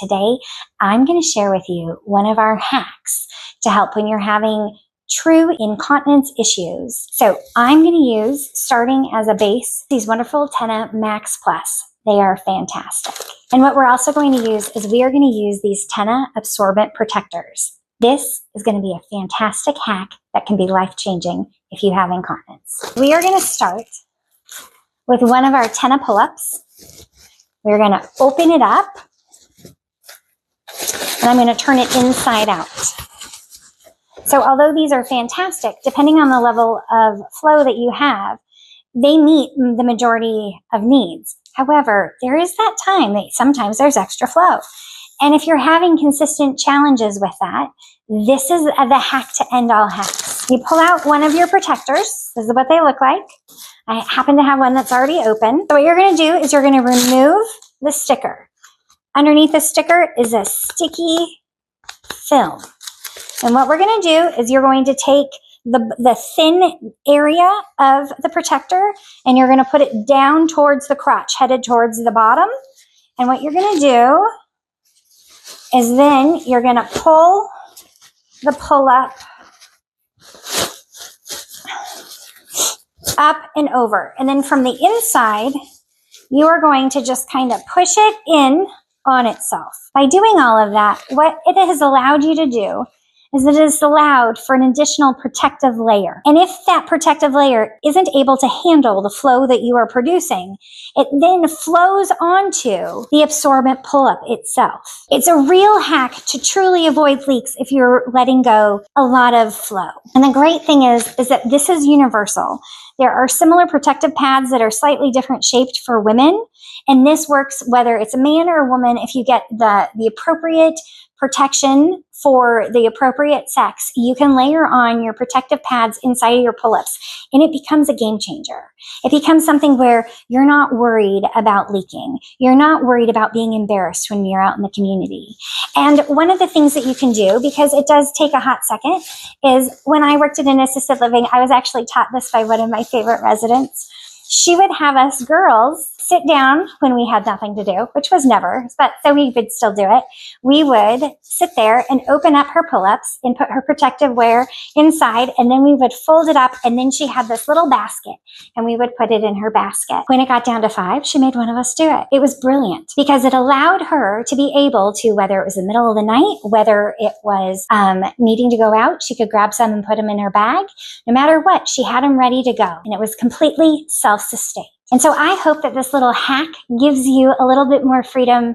today I'm going to share with you one of our hacks to help when you're having true incontinence issues. So I'm going to use, starting as a base, these wonderful TENA Max Plus. They are fantastic. And what we're also going to use is we are going to use these TENA Absorbent Protectors. This is going to be a fantastic hack that can be life-changing if you have incontinence. We are going to start with one of our TENA pull-ups. We're going to open it up, and I'm going to turn it inside out. So although these are fantastic, depending on the level of flow that you have, they meet the majority of needs. However, there is that time that sometimes there's extra flow. And if you're having consistent challenges with that, this is the hack to end all hacks. You pull out one of your protectors. This is what they look like. I happen to have one that's already open. So what you're going to do is you're going to remove the sticker. Underneath the sticker is a sticky film. And what we're going to do is you're going to take the thin area of the protector and you're going to put it down towards the crotch, headed towards the bottom. And what you're going to do is then you're going to pull the pull-up up and over. And then from the inside, you are going to just kind of push it in on itself. By doing all of that, what it has allowed you to do is that it has allowed for an additional protective layer. And if that protective layer isn't able to handle the flow that you are producing, it then flows onto the absorbent pull-up itself. It's a real hack to truly avoid leaks if you're letting go a lot of flow. And the great thing is that this is universal. There are similar protective pads that are slightly different shaped for women, and this works whether it's a man or a woman. If you get the appropriate protection for the appropriate sex, you can layer on your protective pads inside of your pull-ups, and it becomes a game changer. It becomes something where you're not worried about leaking. You're not worried about being embarrassed when you're out in the community. And one of the things that you can do, because it does take a hot second, is when I worked in an assisted living, I was actually taught this by one of my favorite residents. She would have us girls sit down when we had nothing to do, which was never, but so we would still do it. We would sit there and open up her pull-ups and put her protective wear inside, and then we would fold it up, and then she had this little basket, and we would put it in her basket. When it got down to 5, she made one of us do it. It was brilliant because it allowed her to be able to, whether it was the middle of the night, whether it was needing to go out, she could grab some and put them in her bag. No matter what, she had them ready to go, and it was completely self-sustained. And so I hope that this little hack gives you a little bit more freedom